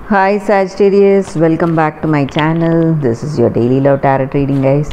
Hi Sagittarius, welcome back to my channel. This is your daily love tarot reading, guys.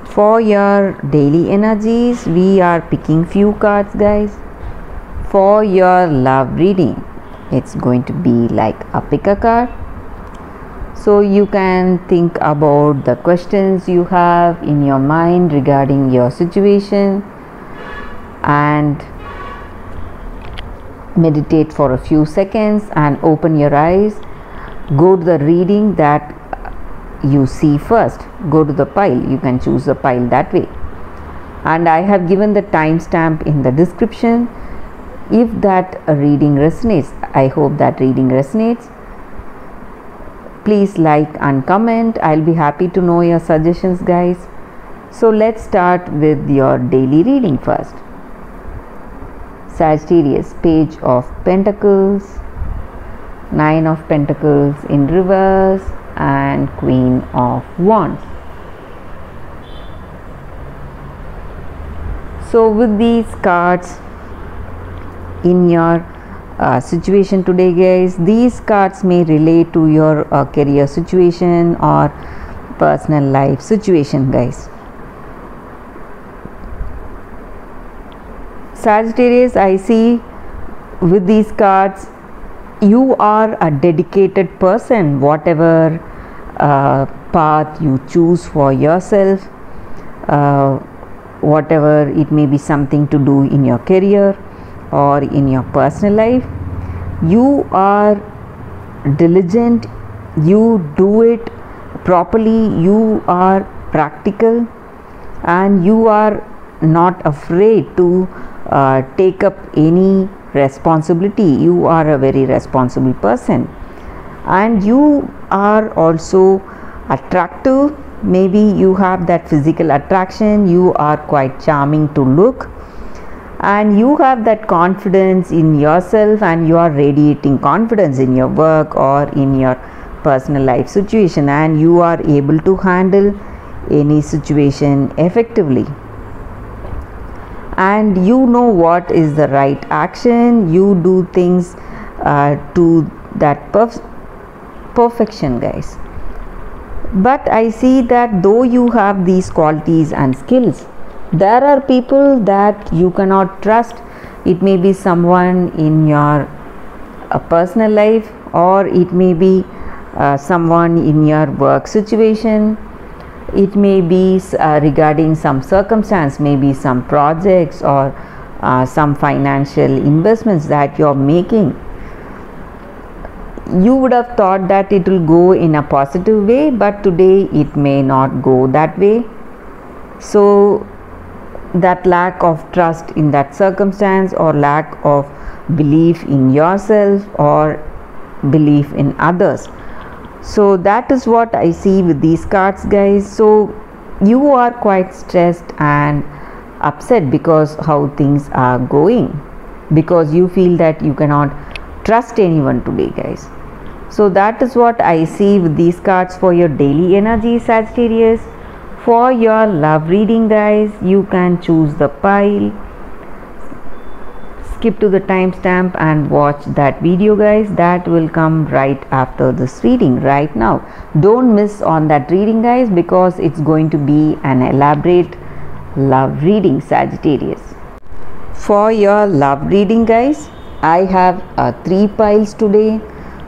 For your daily energies, we are picking few cards, guys. For your love reading, it's going to be like a pick a card. So you can think about the questions you have in your mind regarding your situation and meditate for a few seconds and open your eyes. Go to the reading that you see first. Go to the pile. You can choose the pile that way. And I have given the timestamp in the description. If that reading resonates, I hope that reading resonates. Please like and comment. I'll be happy to know your suggestions, guys. So let's start with your daily reading first. Sagittarius, Page of Pentacles, Nine of Pentacles in reverse, and Queen of Wands. So with these cards in your situation today, guys, these cards may relate to your career situation or personal life situation, guys. Sagittarius, I see with these cards you are a dedicated person. Whatever path you choose for yourself, whatever it may be, something to do in your career or in your personal life, you are diligent, you do it properly, you are practical, and you are not afraid to take up any responsibility. You are a very responsible person, and you are also attractive. Maybe you have that physical attraction, you are quite charming to look, and you have that confidence in yourself, and you are radiating confidence in your work or in your personal life situation, and you are able to handle any situation effectively. And you know what is the right action. You do things to that perfection, guys. But I see that though you have these qualities and skills, there are people that you cannot trust. It may be someone in your personal life, or it may be someone in your work situation. It may be regarding some circumstance, maybe some projects or some financial investments that you're making. You would have thought that it will go in a positive way, but today it may not go that way. So that lack of trust in that circumstance, or lack of belief in yourself or belief in others, so that is what I see with these cards, guys. So you are quite stressed and upset because how things are going, because you feel that you cannot trust anyone today, guys. So that is what I see with these cards for your daily energy, Sagittarius. For your love reading, guys, you can choose the pile. Skip to the timestamp and watch that video, guys. That will come right after this reading right now. Don't miss on that reading, guys, because it's going to be an elaborate love reading, Sagittarius. For your love reading, guys, I have 3 piles today.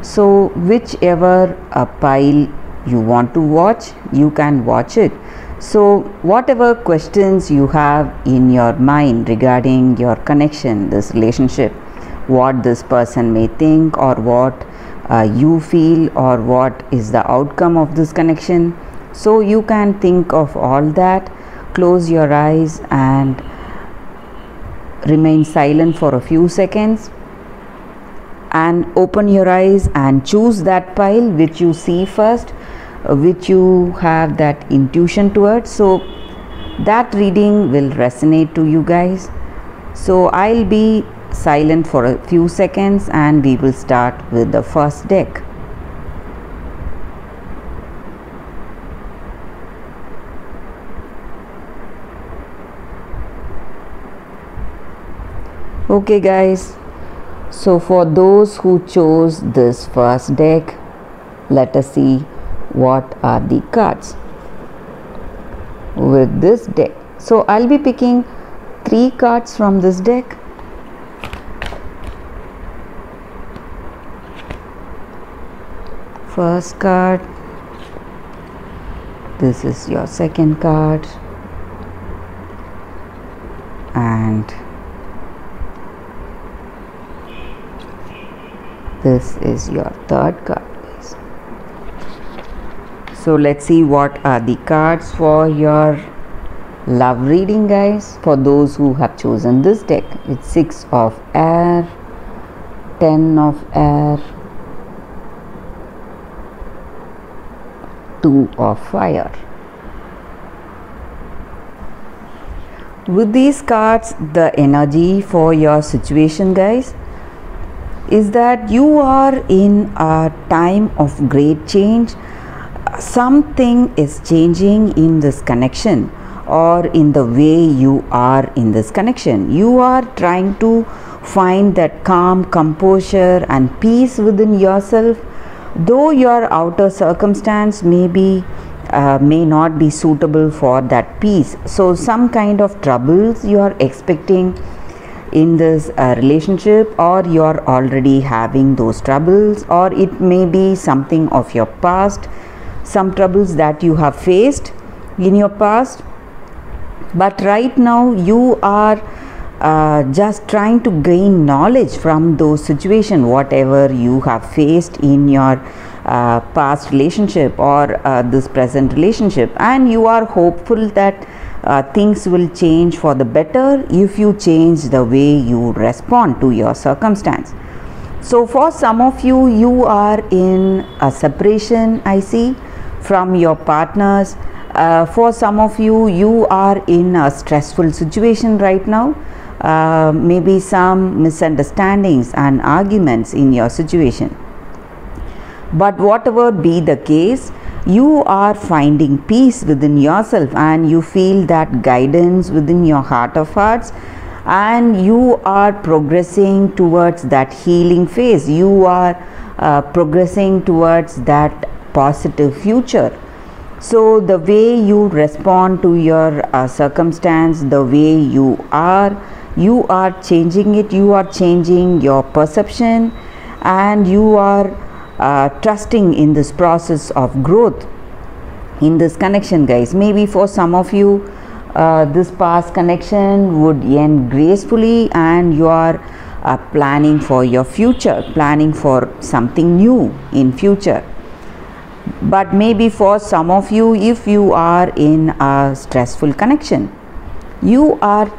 So whichever pile you want to watch, you can watch it. So whatever questions you have in your mind regarding your connection, this relationship, what this person may think, or what you feel, or what is the outcome of this connection, so you can think of all that. Close your eyes and remain silent for a few seconds, and open your eyes and choose that pile which you see first, which you have that intuition towards. So that reading will resonate to you, guys. So I'll be silent for a few seconds and we will start with the first deck. Okay, guys, So for those who chose this first deck, let us see what are the cards with this deck. So I'll be picking 3 cards from this deck. First card, this is your second card, and this is your third card, guys. So let's see what are the cards for your love reading, guys. For those who have chosen this deck, it's 6 of air, 10 of air, 2 of fire. With these cards, the energy for your situation, guys, is that you are in a time of great change. Something is changing in this connection, or in the way you are in this connection. You are trying to find that calm, composure and peace within yourself, though your outer circumstance may not be suitable for that peace. So some kind of troubles you are expecting in this relationship, or you are already having those troubles, or it may be something of your past, some troubles that you have faced in your past. But right now you are just trying to gain knowledge from those situations, whatever you have faced in your past relationship or this present relationship, and you are hopeful that things will change for the better if you change the way you respond to your circumstance. So for some of you, you are in a separation, I see, from your partners. For some of you, you are in a stressful situation right now. Maybe some misunderstandings and arguments in your situation. But whatever be the case, you are finding peace within yourself, and you feel that guidance within your heart of hearts, and you are progressing towards that healing phase. You are progressing towards that positive future. So the way you respond to your circumstance, the way you are changing it. You are changing your perception, and you are trusting in this process of growth in this connection, guys. Maybe for some of you, this past connection would end gracefully, and you are planning for your future, planning for something new in future. But maybe for some of you, if you are in a stressful connection, you are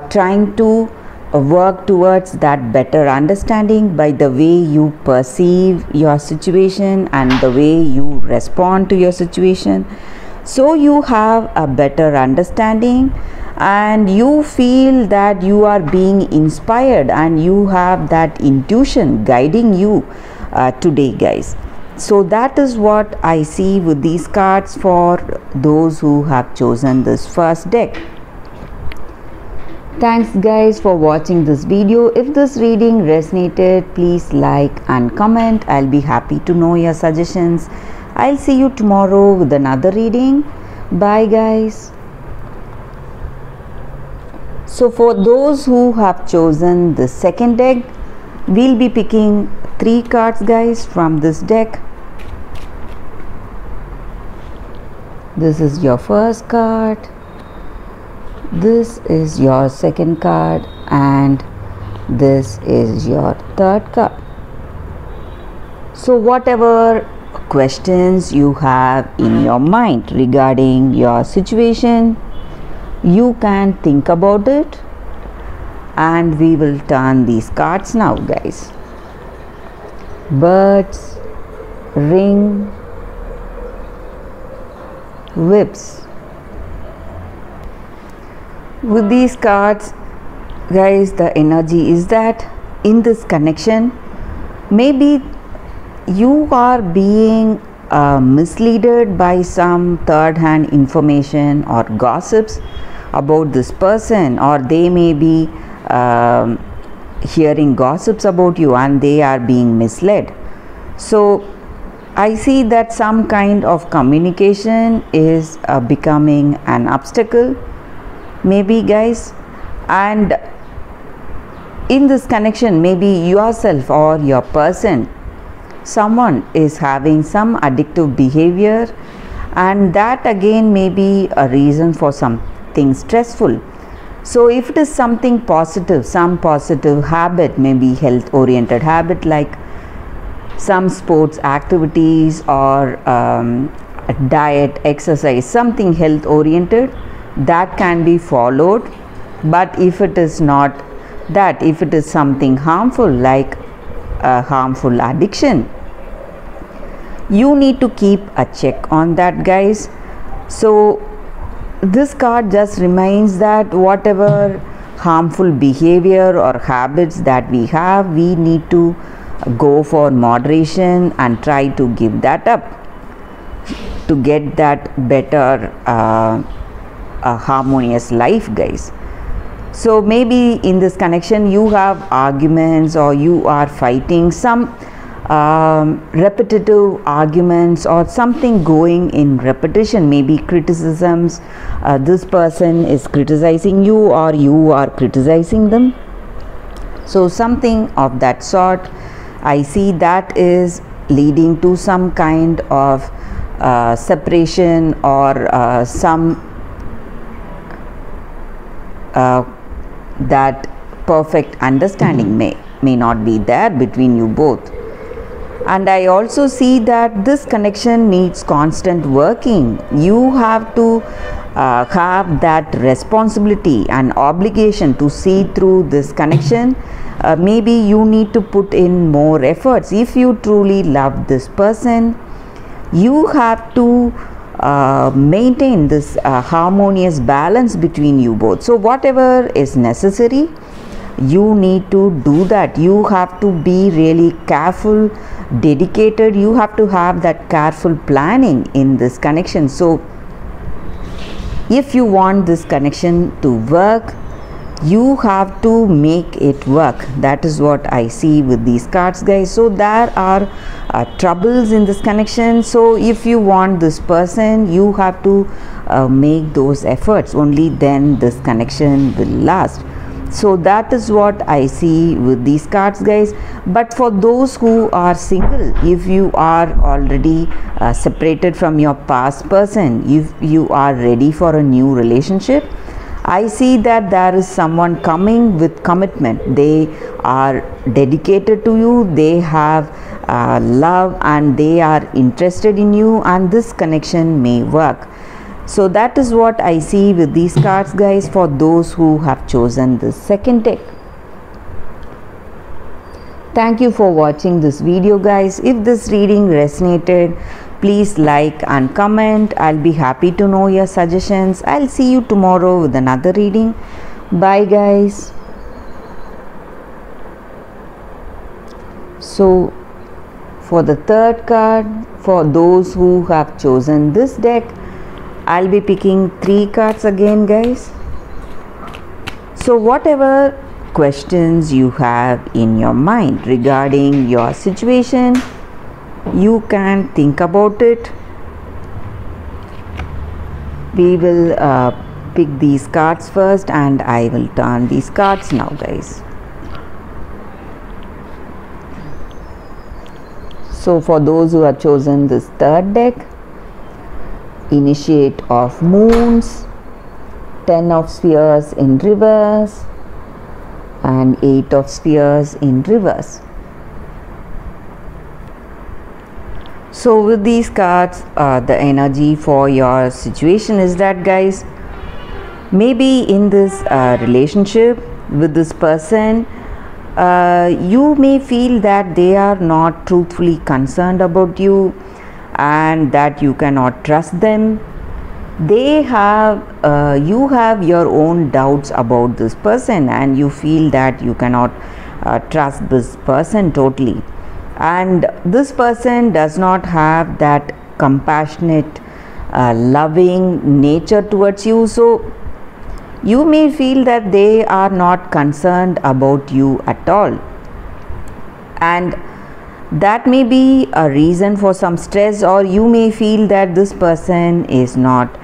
trying to work towards that better understanding by the way you perceive your situation and the way you respond to your situation. So you have a better understanding, and you feel that you are being inspired, and you have that intuition guiding you today, guys. So that is what I see with these cards for those who have chosen this first deck. Thanks guys for watching this video. If this reading resonated, please like and comment. I'll be happy to know your suggestions. I'll see you tomorrow with another reading. Bye guys. So for those who have chosen the second deck, we'll be picking 3 cards, guys, from this deck. This is your first card, this is your second card, and this is your third card. So whatever questions you have in your mind regarding your situation, you can think about it, and we will turn these cards now, guys. Birds, ring, whips. With these cards, guys, the energy is that in this connection, maybe you are being misled by some third-hand information or gossips about this person, or they may be hearing gossips about you and they are being misled. So I see that some kind of communication is becoming an obstacle, maybe guys. And in this connection, maybe yourself or your person, someone is having some addictive behavior, and that again may be a reason for something stressful. So if it is something positive, some positive habit, maybe health oriented habit like some sports activities or diet, exercise, something health oriented, that can be followed. But if it is not that, if it is something harmful like a harmful addiction, you need to keep a check on that, guys. So this card just reminds that whatever harmful behavior or habits that we have, we need to go for moderation and try to give that up to get that better harmonious life, guys. So maybe in this connection you have arguments or you are fighting some repetitive arguments or something going in repetition, maybe criticisms. This person is criticizing you or you are criticizing them. So something of that sort, I see that is leading to some kind of separation or some that perfect understanding may not be there between you both. And I also see that this connection needs constant working. You have to have that responsibility and obligation to see through this connection. Maybe you need to put in more efforts. If you truly love this person, you have to maintain this harmonious balance between you both. So whatever is necessary, you need to do that. You have to be really careful, dedicated. You have to have that careful planning in this connection. So if you want this connection to work, you have to make it work. That is what I see with these cards, guys. So there are troubles in this connection. So if you want this person, you have to make those efforts. Only then this connection will last. So that is what I see with these cards, guys. But for those who are single, if you are already separated from your past person, if you are ready for a new relationship, I see that there is someone coming with commitment. They are dedicated to you, they have love and they are interested in you, and this connection may work. So that is what I see with these cards, guys, for those who have chosen the second deck. Thank you for watching this video, guys. If this reading resonated, please like and comment. I'll be happy to know your suggestions. I'll see you tomorrow with another reading. Bye, guys. So for the third card, for those who have chosen this deck, I'll be picking 3 cards again, guys. So whatever questions you have in your mind regarding your situation, you can think about it. We will pick these cards first and I will turn these cards now, guys. So for those who have chosen this third deck, Initiate of Moons, 10 of Spheres in reverse and 8 of Spheres in reverse. So with these cards, the energy for your situation is that, guys, maybe in this relationship with this person, you may feel that they are not truthfully concerned about you and that you cannot trust them. They have you have your own doubts about this person and you feel that you cannot trust this person totally, and this person does not have that compassionate loving nature towards you. So You may feel that they are not concerned about you at all, and that may be a reason for some stress, or you may feel that this person is not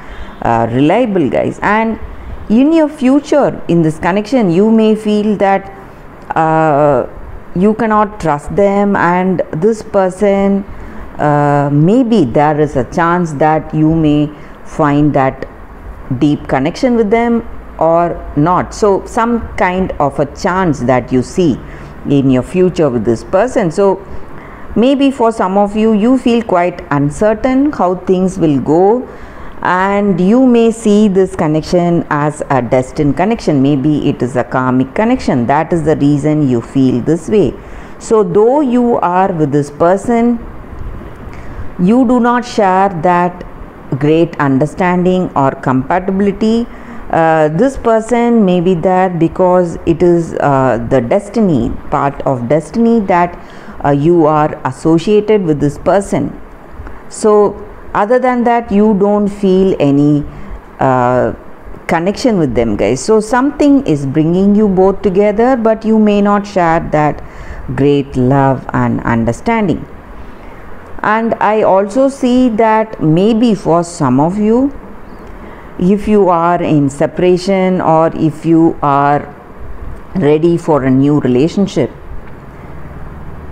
reliable, guys. And in your future, in this connection, you may feel that you cannot trust them, and this person, maybe there is a chance that you may find that deep connection with them or not. So some kind of a chance that you see in your future with this person. So maybe for some of you, you feel quite uncertain how things will go, and you may see this connection as a destined connection. Maybe it is a karmic connection. That is the reason you feel this way. So though you are with this person, you do not share that great understanding or compatibility. This person may be there because it is the destiny, part of destiny, that you are associated with this person. So other than that, you don't feel any connection with them, guys. So something is bringing you both together, but you may not share that great love and understanding. And I also see that maybe for some of you, if you are in separation or if you are ready for a new relationship,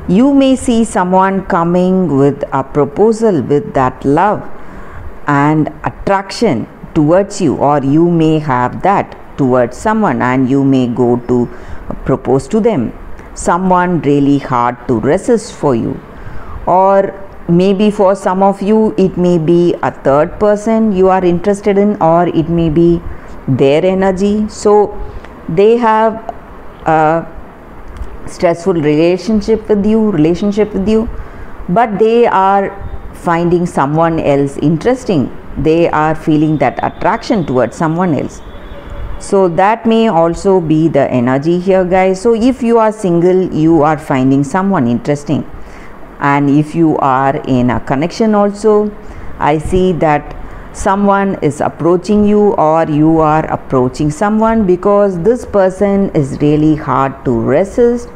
you may see someone coming with a proposal with that love and attraction towards you, or you may have that towards someone and you may go to propose to them. Someone really hard to resist for you, or maybe for some of you it may be a third person you are interested in, or it may be their energy. So they have a stressful relationship with you, but they are finding someone else interesting. They are feeling that attraction towards someone else. So that may also be the energy here, guys. So if you are single, you are finding someone interesting, and if you are in a connection also, I see that someone is approaching you or you are approaching someone, because this person is really hard to resist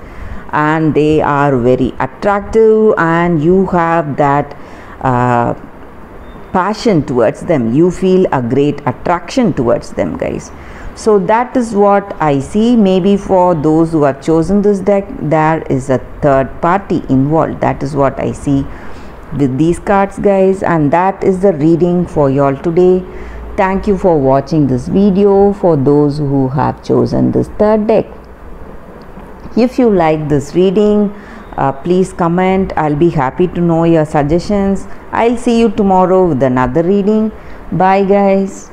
and they are very attractive, and you have that passion towards them. You feel a great attraction towards them, guys. So that is what I see. Maybe for those who have chosen this deck, there is a third party involved. That is what I see with these cards, guys, and that is the reading for y'all today. Thank you for watching this video. For those who have chosen this third deck, if you like this reading, please comment. I'll be happy to know your suggestions. I'll see you tomorrow with another reading. Bye, guys.